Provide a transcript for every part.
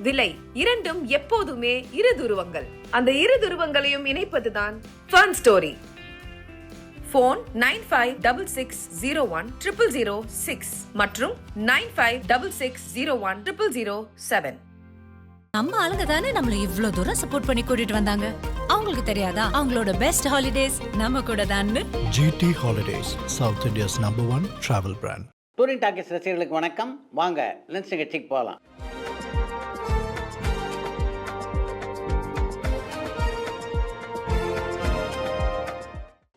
விலை இரண்டும் எப்போதுமே இரு துருவங்கள். அந்த இரு துருவங்களையும் இணைப்பதுதான் ஃபன் ஸ்டோரி. போன் 9566010006 மற்றும் 9566010007. நம்ம ஆளுங்க தானே நம்மள இவ்ளோ தூரம் சப்போர்ட் பண்ணி கூட்டிட்டு வந்தாங்க. அவங்களுக்கு தெரியாதா அவங்களோட பெஸ்ட் ஹாலிடேஸ் நம்ம கூட தான்னு. GT Holidays, South India's #1 travel brand. Touring talkies ரசிகர்களுக்கு வணக்கம். வாங்க லென்ஸ் நிகழ்ச்சிக்கு போகலாம்.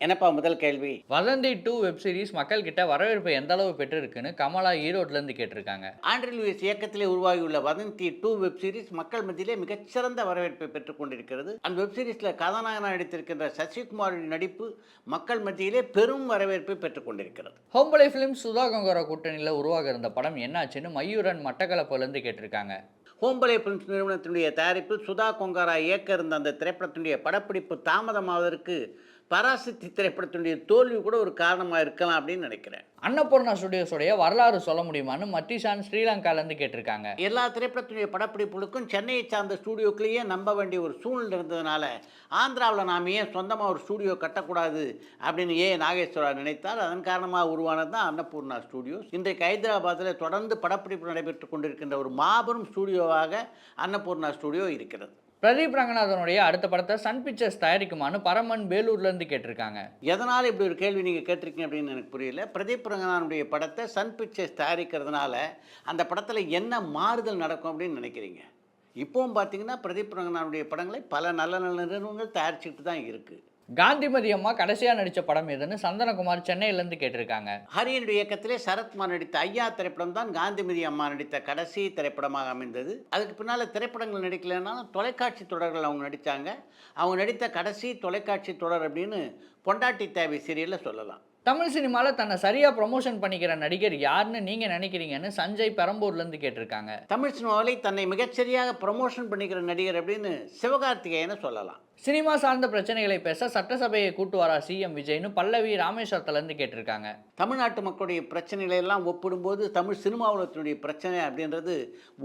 என்னப்பா முதல் கேள்வி? வதந்தி 2 வெப் சீரிஸ் மக்கள் கிட்ட வரவேற்பு எந்த அளவு பெற்றிருக்குன்னு கமலா ஈரோட்ல இருந்து கேட்டிருக்காங்க. ஆண்ட்ரூ லூயிஸ் இயக்கத்திலே உருவாகியுள்ள வதந்தி 2 வெப் சீரிஸ் மக்கள் மத்தியிலே மிகச்சிறந்த வரவேற்பை பெற்றுக் கொண்டிருக்கிறது. அந்த வெப் சீரிஸ்ல கதாநாயகனாக நடித்திருக்கின்ற சசிகுமாரின் நடிப்பு மக்கள் மத்தியிலே பெரும் வரவேற்பை பெற்றுக் கொண்டிருக்கிறது. ஹோம்பலை பிலிம் சுதா கங்கரா கூட்டணியில் உருவாக இருந்த படம் என்னாச்சுன்னு மயூரன் மட்டக்களப்புல இருந்து கேட்டிருக்காங்க. ஹோம்பலை பிலிம்ஸ் நிறுவனத்தினுடைய தயாரிப்பில் சுதா கொங்காரா இயக்க இருந்த அந்த திரைப்படத்தினுடைய படப்பிடிப்பு தாமதமாவதற்கு பராசக்தி திரைப்படத்தினுடைய தோல்வி கூட ஒரு காரணமாக இருக்கலாம் அப்படின்னு நினைக்கிறேன். அன்னபூர்ணா ஸ்டுடியோஸுடைய வரலாறு சொல்ல முடியுமான்னு மட்டிஷான் ஸ்ரீலங்காலேருந்து கேட்டிருக்காங்க. எல்லா திரைப்படத்தினுடைய படப்பிடிப்புகளுக்கும் சென்னையை சார்ந்த ஸ்டூடியோக்குள்ளேயே நம்ப வேண்டிய ஒரு சூழ்நிலை இருந்ததுனால ஆந்திராவில் நாம் ஏன் சொந்தமாக ஒரு ஸ்டூடியோ கட்டக்கூடாது அப்படின்னு நாகேஸ்வரா நினைத்தால் அதன் காரணமாக உருவானது தான் அன்னபூர்ணா ஸ்டூடியோஸ். இன்றைக்கு ஹைதராபாத்தில் தொடர்ந்து படப்பிடிப்பு நடைபெற்று கொண்டிருக்கின்ற ஒரு மாபெரும் ஸ்டூடியோவாக அன்னபூர்ணா ஸ்டூடியோ இருக்கிறது. பிரதீப் ரங்கநாதனுடைய அடுத்த படத்தை சன் பிக்சர்ஸ் தயாரிக்குமான்னு பரமன் வேலூர்லேருந்து கேட்டிருக்காங்க. எதனால் இப்படி ஒரு கேள்வி நீங்கள் கேட்டிருக்கீங்க அப்படின்னு எனக்கு புரியல. பிரதீப் ரங்கநாதனுடைய படத்தை சன் பிக்சர்ஸ் தயாரிக்கிறதுனால அந்த படத்தில் என்ன மாறுதல் நடக்கும் அப்படின்னு நினைக்கிறீங்க? இப்போவும் பார்த்தீங்கன்னா பிரதீப் ரங்கநாதனுடைய படங்களை பல நல்ல நல்ல நிறுவனங்கள் தயாரிச்சுட்டு தான் இருக்குது. காந்திமதி அம்மா கடைசியாக நடித்த படம் எதுன்னு சந்தனகுமார் சென்னையிலேருந்து கேட்டிருக்காங்க. ஹரியனுடைய இயக்கத்திலே சரத்குமார் நடித்த ஐயா திரைப்படம் தான் காந்திமதி அம்மா நடித்த கடைசி திரைப்படமாக அமைந்தது. அதுக்கு பின்னால் திரைப்படங்கள் நடிக்கலைன்னாலும் தொலைக்காட்சி தொடர்கள் அவங்க நடித்தாங்க. அவங்க நடித்த கடைசி தொலைக்காட்சி தொடர் அப்படின்னு பொண்டாட்டி தேவை சீரியலில் சொல்லலாம். தமிழ் சினிமாவில் தன்னை சரியாக ப்ரொமோஷன் பண்ணிக்கிற நடிகர் யாருன்னு நீங்கள் நினைக்கிறீங்கன்னு சஞ்சய் பெரம்பூர்லேருந்து கேட்டிருக்காங்க. தமிழ் சினிமாவில் தன்னை மிகச்சரியாக ப்ரமோஷன் பண்ணிக்கிற நடிகர் அப்படின்னு சிவகார்த்திகேயனை சொல்லலாம். சினிமா சார்ந்த பிரச்சனைகளை பேச சட்டசபையை கூட்டுவாரா சிஎம் விஜய்னு பல்லவி ராமேஸ்வரத்துலேருந்து கேட்டிருக்காங்க. தமிழ்நாட்டு மக்களுடைய பிரச்சனைகளை எல்லாம் ஒப்பிடும்போது தமிழ் சினிமா உலகத்தினுடைய பிரச்சனை அப்படின்றது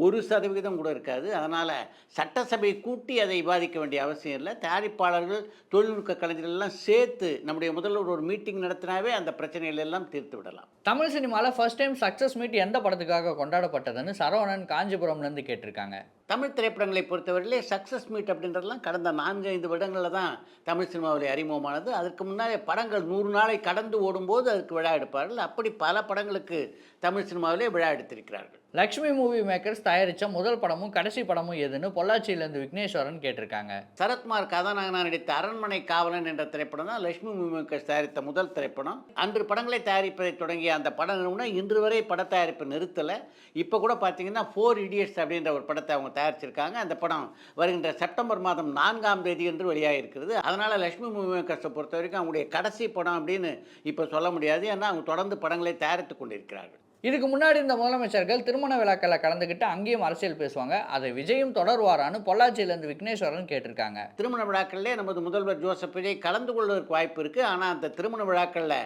1% கூட இருக்காது. அதனால் சட்டசபையை கூட்டி அதை விவாதிக்க வேண்டிய அவசியம் இல்லை. தயாரிப்பாளர்கள், தொழில்நுட்ப கலைஞர்கள் எல்லாம் சேர்த்து நம்முடைய முதல்வர் ஒரு மீட்டிங் நடத்தினாவே அந்த பிரச்சனைகள் எல்லாம் தீர்த்து விடலாம். தமிழ் சினிமாவில் ஃபர்ஸ்ட் டைம் சக்ஸஸ் மீட் எந்த படத்துக்காக கொண்டாடப்பட்டதுன்னு சரவணன் காஞ்சிபுரம்லேருந்து கேட்டிருக்காங்க. தமிழ் திரைப்படங்களை பொறுத்தவரையிலே சக்ஸஸ் மீட் அப்படின்றதெல்லாம் கடந்த 4-5 வருடங்களில் தான் தமிழ் சினிமாவில் அறிமுகமானது. அதற்கு முன்னாலே படங்கள் 100 நாளை கடந்து ஓடும்போது அதுக்கு விழா எடுப்பார்கள். அப்படி பல படங்களுக்கு தமிழ் சினிமாவிலே விழா எடுத்திருக்கிறார்கள். லக்ஷ்மி மூவி மேக்கர்ஸ் தயாரித்த முதல் படமும் கடைசி படமும் எதுன்னு பொள்ளாச்சியிலேருந்து விக்னேஸ்வரன் கேட்டிருக்காங்க. சரத்குமார் கதாநாயகனாக நடித்த அரண்மனை காவலன் என்ற திரைப்படம் தான் லக்ஷ்மி மூவி மேக்கர்ஸ் தயாரித்த முதல் திரைப்படம். அன்று படங்களை தயாரிப்பதை தொடங்கிய அந்த பட நிறுவனம் இன்று வரை பட தயாரிப்பு நிறுத்தலை. இப்போ கூட பார்த்தீங்கன்னா 4 Idiots அப்படின்ற ஒரு படத்தை அவங்க தயாரிச்சிருக்காங்க. அந்த படம் வருகின்ற செப்டம்பர் மாதம் 4ஆம் தேதி என்று வெளியாக இருக்கிறது. அதனால் லக்ஷ்மி மூவி மேக்கர்ஸை பொறுத்த வரைக்கும் அவங்களுடைய கடைசி படம் அப்படின்னு இப்போ சொல்ல முடியாது. ஏன்னா அவங்க தொடர்ந்து படங்களை தயாரித்து கொண்டிருக்கிறார்கள். இதுக்கு முன்னாடி இந்த முதலமைச்சர்கள் திருமண விழாக்களில் கலந்துக்கிட்டு அங்கேயும் அரசியல் பேசுவாங்க. அதை விஜயும் தொடர்வாரான்னு பொள்ளாச்சியிலேருந்து விக்னேஸ்வரன் கேட்டிருக்காங்க. திருமண விழாக்களிலே நமது முதல்வர் ஜோசப் விஜய் கலந்து கொள்வதற்கு வாய்ப்பு இருக்குது. ஆனால் அந்த திருமண விழாக்களில்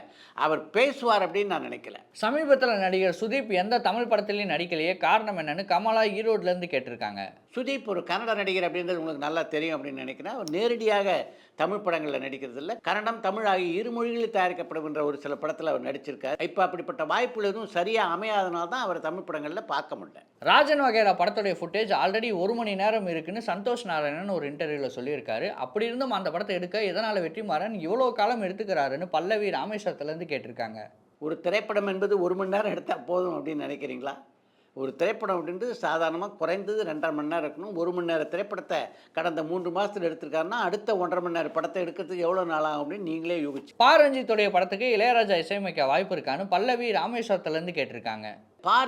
அவர் பேசுவார் அப்படின்னு நான் நினைக்கல. சமீபத்தில் நடிகர் சுதீப் எந்த தமிழ் படத்துலையும் நடிக்கலையே, காரணம் என்னன்னு கமலா ஈரோட்லேருந்து கேட்டிருக்காங்க. சுதீப் ஒரு கன்னட நடிகர் அப்படின்றது உங்களுக்கு நல்லா தெரியும் அப்படின்னு நினைக்கிறேன். அவர் நேரடியாக தமிழ் படங்களில் நடிக்கிறது இல்லை. கன்னடம், தமிழ் ஆகிய 2 மொழிகளில் தயாரிக்கப்படுகின்ற ஒரு சில படத்தில் அவர் நடிச்சிருக்கார். இப்போ அப்படிப்பட்ட வாய்ப்புகள் எதுவும் சரியாக அமையாதனால தான் அவர் தமிழ் படங்களில் பார்க்க முடியல. ராஜன் வகைரா படத்துடைய ஃபுட்டேஜ் ஆல்ரெடி 1 மணி நேரம் இருக்குன்னு சந்தோஷ் நாராயணன் ஒரு இன்டர்வியூவில் சொல்லியிருக்காரு. அப்படி இருந்தும் அந்த படத்தை எடுக்க எதனால் வெற்றிமாறன் இவ்வளோ காலம் எடுத்துக்கிறாருன்னு பல்லவி ராமேஸ்வரத்துலேருந்து கேட்டிருக்காங்க. ஒரு திரைப்படம் என்பது 1 மணி நேரம் எடுத்தால் போதும் அப்படின்னு நினைக்கிறீங்களா? ஒரு திரைப்படம் அப்படின்றது சாதாரணமாக குறைந்தது 2.5 மணி நேரம் இருக்கணும். 1 மணி நேர திரைப்படத்தை கடந்த 3 மாதத்தில் எடுத்திருக்காருன்னா அடுத்த 1.5 மணி நேரம் படத்தை எடுக்கிறதுக்கு எவ்வளோ நாள் ஆகும் அப்படின்னு நீங்களே யூகிச்சு. பாரஞ்சித்துடைய படத்துக்கு இளையராஜா இசையமைக்க வாய்ப்பு இருக்கான்னு பல்லவி ராமேஸ்வரத்துலேருந்து கேட்டிருக்காங்க.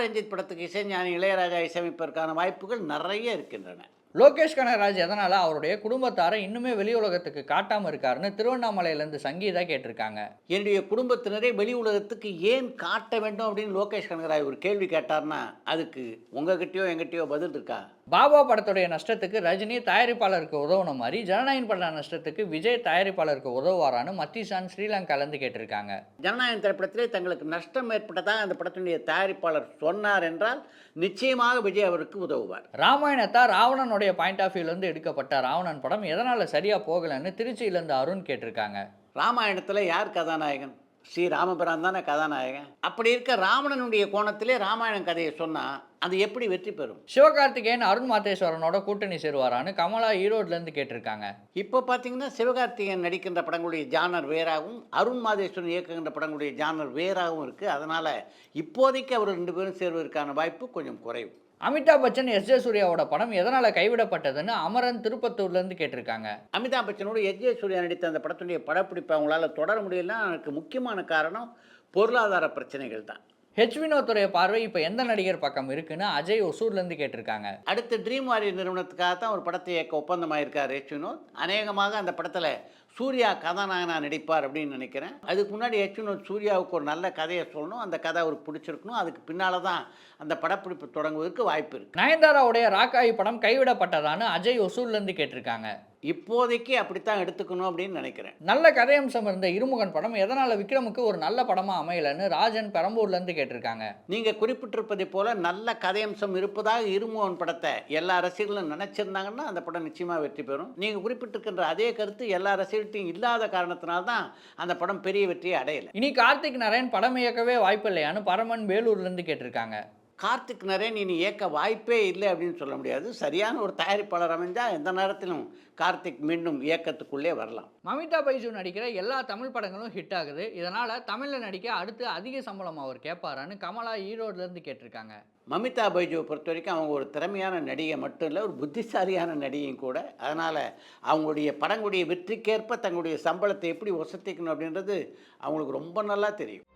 ரஞ்சித் படத்துக்கு இசைஞானி இளையராஜா இசையமைப்பதற்கான வாய்ப்புகள் நிறைய இருக்கின்றன. லோகேஷ் கனகராஜ் எதனால் அவருடைய குடும்பத்தாரை இன்னுமே வெளி உலகத்துக்கு காட்டாமல் இருக்காருன்னு திருவண்ணாமலையிலேருந்து சங்கீதா கேட்டிருக்காங்க. என்னுடைய குடும்பத்தினரை வெளி உலகத்துக்கு ஏன் காட்ட வேண்டும் அப்படின்னு லோகேஷ் கனகராஜ் ஒரு கேள்வி கேட்டார்னா அதுக்கு உங்ககிட்டயோ எங்கிட்டயோ பதில் இருக்கா? பாபா படத்துடைய நஷ்டத்துக்கு ரஜினி தயாரிப்பாளருக்கு உதவுன மாதிரி ஜனநாயகன் பட நஷ்டத்துக்கு விஜய் தயாரிப்பாளருக்கு உதவுவாரான்னு மத்திசான் ஸ்ரீலங்காலேருந்து கேட்டிருக்காங்க. ஜனநாயகன் திரைப்படத்திலே தங்களுக்கு நஷ்டம் ஏற்பட்டதாக அந்த படத்தினுடைய தயாரிப்பாளர் சொன்னார் என்றால் நிச்சயமாக விஜய் அவருக்கு உதவுவார். ராமாயணத்தா ராவணனுடைய பாயிண்ட் ஆஃப் வியூலேருந்து எடுக்கப்பட்ட ராவணன் படம் எதனால் சரியாக போகலைன்னு திருச்சியிலேருந்து அருண் கேட்டிருக்காங்க. ராமாயணத்தில் யார் கதாநாயகன்? ஸ்ரீ ராமபிரான் தானே கதாநாயகன். அப்படி இருக்க ராவணனுடைய கோணத்திலே ராமாயணம் கதையை சொன்னால் அது எப்படி வெற்றி பெறும்? சிவகார்த்திகேயன் அருண் மாதேஸ்வரனோட கூட்டணி சேருவாரான்னு கமலா ஈரோட்லேருந்து கேட்டிருக்காங்க. இப்போ பார்த்தீங்கன்னா சிவகார்த்திகேயன் நடிக்கின்ற படங்களுடைய ஜானர் வேறாகவும் அருண் மாதேஸ்வரன் இயக்குகின்ற படங்களுடைய ஜானர் வேறாகவும் இருக்குது. அதனால் இப்போதைக்கு அவர் 2 பேரும் சேர்வதற்கான வாய்ப்பு கொஞ்சம் குறைவு. அமிதாப் பச்சன் எஸ் ஜே சூர்யாவோட படம் எதனால் கைவிடப்பட்டதுன்னு அமரன் திருப்பத்தூர்லேருந்து கேட்டிருக்காங்க. அமிதாப் பச்சனோடு எஸ் ஜே சூர்யா நடித்த அந்த படத்துடைய படப்பிடிப்பை அவங்களால தொடர முடியலன்னா அதுக்கு முக்கியமான காரணம் பொருளாதார பிரச்சனைகள் தான். ஹெச் வினோத்துடைய பார்வை இப்போ எந்த நடிகர் பக்கம் இருக்குன்னு அஜய் ஒசூர்லேருந்து கேட்டிருக்காங்க. அடுத்து ட்ரீம் வாரியர் நிறுவனத்துக்காக தான் ஒரு படத்தை இயக்க ஒப்பந்தமாயிருக்கார் ஹெச் வினோத். அநேகமாக அந்த படத்தில் சூர்யா கதாநாயகனாக நடிப்பார் அப்படின்னு நினைக்கிறேன். அதுக்கு முன்னாடி ஹெச் வினோத் சூர்யாவுக்கு ஒரு நல்ல கதையை சொல்லணும், அந்த கதை அவருக்கு பிடிச்சிருக்கணும். அதுக்கு பின்னால் தான் அந்த படப்பிடிப்பு தொடங்குவதற்கு வாய்ப்பு இருக்குது. நயன்தாராவுடைய ராக்காயி படம் கைவிடப்பட்டதான்னு அஜய் ஒசூர்லேருந்து கேட்டிருக்காங்க. இப்போதைக்கு அப்படித்தான் எடுத்துக்கணும் அப்படின்னு நினைக்கிறேன். நல்ல கதையம்சம் இருந்த இருமுகன் படம் எதனால் விக்ரமுக்கு ஒரு நல்ல படமாக அமையலைன்னு ராஜன் பெரம்பூர்லேருந்து கேட்டிருக்காங்க. நீங்கள் குறிப்பிட்டிருப்பதை போல நல்ல கதையம்சம் இருப்பதாக இருமுகன் படத்தை எல்லா ரசிகர்களும் நினச்சிருந்தாங்கன்னா அந்த படம் நிச்சயமாக வெற்றி பெறும். நீங்கள் குறிப்பிட்டிருக்கின்ற அதே கருத்து எல்லா ரசிகர்களையும் இல்லாத காரணத்தினால்தான் அந்த படம் பெரிய வெற்றியை அடையலை. இனி கார்த்திக் நாராயண் படம் இயக்கவே வாய்ப்பு இல்லையான்னு பரமன் வேலூர்லேருந்து கேட்டிருக்காங்க. கார்த்திக் நரேன் இனி இயக்க வாய்ப்பே இல்லை அப்படின்னு சொல்ல முடியாது. சரியான ஒரு தயாரிப்பாளர் அமைஞ்சால் எந்த நேரத்திலும் கார்த்திக் மீண்டும் இயக்கத்துக்குள்ளே வரலாம். மமிதா பைஜு நடிக்கிற எல்லா தமிழ் படங்களும் ஹிட் ஆகுது. இதனால் தமிழில் நடிக்க அடுத்து அதிக சம்பளம் அவர் கேட்பாரான்னு கமலா ஈரோட்லேருந்து கேட்டிருக்காங்க. மமிதா பைஜுவை பொறுத்த வரைக்கும் அவங்க ஒரு திறமையான நடிகை மட்டும் இல்லை, ஒரு புத்திசாலியான நடிகையும் கூட. அதனால் அவங்களுடைய படங்களுடைய வெற்றிக்கேற்ப தங்களுடைய சம்பளத்தை எப்படி ஒசத்திக்கணும் அப்படின்றது அவங்களுக்கு ரொம்ப நல்லா தெரியும்.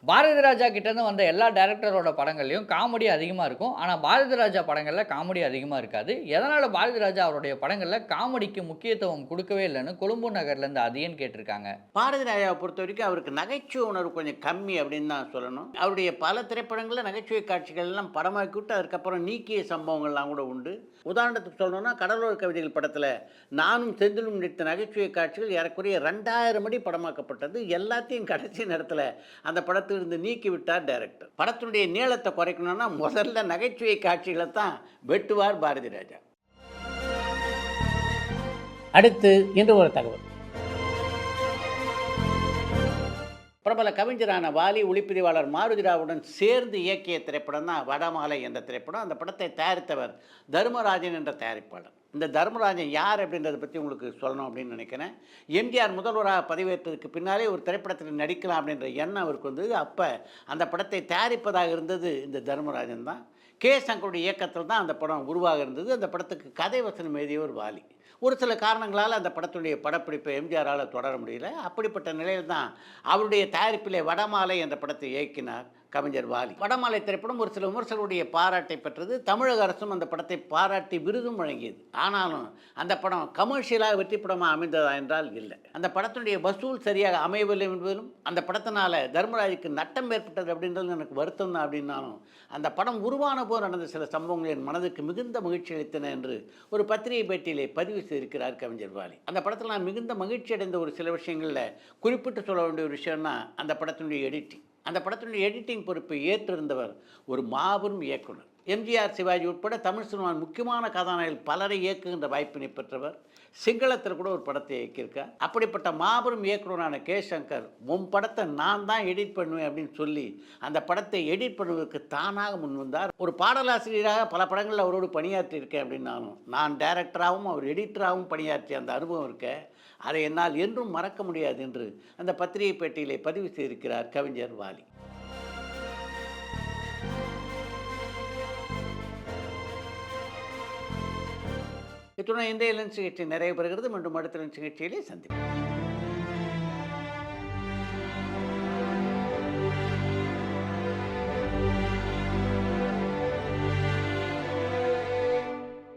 பாரதி ராஜா கிட்டேருந்து வந்த எல்லா டேரக்டரோட படங்கள்லையும் காமெடி அதிகமாக இருக்கும். ஆனால் பாரதி ராஜா படங்களில் காமெடி அதிகமாக இருக்காது. எதனால் பாரதி ராஜா அவருடைய படங்களில் காமெடிக்கு முக்கியத்துவம் கொடுக்கவே இல்லைன்னு கொழும்பு நகர்லேருந்து அதிகன்னு கேட்டிருக்காங்க. பாரதி ராஜாவை பொறுத்த வரைக்கும் அவருக்கு நகைச்சுவை உணர்வு கொஞ்சம் கம்மி அப்படின்னு தான் சொல்லணும். அவருடைய பல திரைப்படங்களில் நகைச்சுவை காட்சிகள் எல்லாம் படமாக்கி விட்டு அதுக்கப்புறம் நீக்கிய சம்பவங்கள்லாம் கூட உண்டு. உதாரணத்துக்கு சொல்லணும்னா கடலோர கவிதைகள் படத்தில் நானும் செந்திலும் நடித்த நகைச்சுவை காட்சிகள் ஏறக்குறைய 2000 அடி படமாக்கப்பட்டது. எல்லாத்தையும் கடைசி நேரத்தில் அந்த படத்தில் இருந்து நீக்கி விட்டார் டைரக்டர். படத்தினுடைய நீளத்தை குறைக்கணும்னா முதல்ல நகைச்சுவை காட்சிகளை தான் வெட்டுவார் பாரதி ராஜா. அடுத்து இன்று ஒரு தகவல். பிரபல கவிஞரான வாலி ஒளிப்பதிவாளர் மாருதிராவுடன் சேர்ந்து இயக்கிய திரைப்படம் தான் வடமாலை என்ற திரைப்படம். அந்த படத்தை தயாரித்தவர் தர்மராஜன் என்ற தயாரிப்பாளர். இந்த தர்மராஜன் யார் அப்படின்றத பற்றி உங்களுக்கு சொல்லணும் அப்படின்னு நினைக்கிறேன். எம்ஜிஆர் முதல்வராக பதவியேற்றதுக்கு பின்னாலே ஒரு திரைப்படத்தில் நடிக்கலாம் அப்படின்ற எண்ணம் அவருக்கு வந்தது. அப்போ அந்த படத்தை தயாரிப்பதாக இருந்தது இந்த தர்மராஜன் தான். கே சங்கருடைய இயக்கத்தில் தான் அந்த படம் உருவாக இருந்தது. அந்த படத்துக்கு கதை வசனம் எழுதியவர் வாலி. ஒரு சில காரணங்களால் அந்த படத்துடைய படப்பிடிப்பை எம்ஜிஆரால் தொடர முடியல. அப்படிப்பட்ட நிலையில் தான் அவருடைய தயாரிப்பிலே வடமாலை என்ற படத்தை இயக்கினார் கவிஞர் வாலி. வடமாலை திரைப்படம் ஒரு சில விமர்சகருடைய பாராட்டை பெற்றது. தமிழக அரசும் அந்த படத்தை பாராட்டி விருதும் வழங்கியது. ஆனாலும் அந்த படம் கமர்ஷியலாக வெற்றி படமாக அமைந்ததா என்றால் இல்லை. அந்த படத்தினுடைய வசூல் சரியாக அமையவில்லை என்பதிலும் அந்த படத்தினால தர்மராஜுக்கு நட்டம் ஏற்பட்டது அப்படின்றது எனக்கு வருத்தம் தான். அப்படின்னாலும் அந்த படம் உருவான போது நடந்த சில சம்பவங்கள் என் மனதுக்கு மிகுந்த மகிழ்ச்சி அளித்தன என்று ஒரு பத்திரிகை பேட்டியிலே பதிவு செய்திருக்கிறார் கவிஞர் வாலி. அந்த படத்தில் நான் மிகுந்த மகிழ்ச்சி அடைந்த ஒரு சில விஷயங்களில் குறிப்பிட்டு சொல்ல வேண்டிய ஒரு விஷயம்னா அந்த படத்தினுடைய எடிட்டிங். அந்த படத்தினுடைய எடிட்டிங் பொறுப்பை ஏற்றிருந்தவர் ஒரு மாபெரும் இயக்குனர். எம்ஜிஆர், சிவாஜி உட்பட தமிழ் சினிமாவின் முக்கியமான கதாநாயகர்கள் பலரை இயக்குகின்ற வாய்ப்பினை பெற்றவர். சிங்களத்தில் கூட ஒரு படத்தை இயக்கியிருக்கார். அப்படிப்பட்ட மாபெரும் இயக்குனரான கே சங்கர் உன் படத்தை நான் தான் எடிட் பண்ணுவேன் அப்படின்னு சொல்லி அந்த படத்தை எடிட் பண்ணுவதற்கு தானாக முன் வந்தார். ஒரு பாடலாசிரியராக பல படங்களில் அவரோடு பணியாற்றியிருக்கேன் அப்படின்னாலும் நான் டைரக்டராகவும் அவர் எடிட்டராகவும் பணியாற்றிய அந்த அனுபவம் இருக்க அதை என்னால் என்றும் மறக்க முடியாது என்று அந்த பத்திரிகை பேட்டியிலே பதிவு செய்திருக்கிறார் கவிஞர் வாலி. இத்துடன் இன்றைய லஞ்ச் நிகழ்ச்சி நிறைவு பெறுகிறது. மீண்டும் அடுத்த லஞ்ச் நிகழ்ச்சியிலே சந்திப்போம்.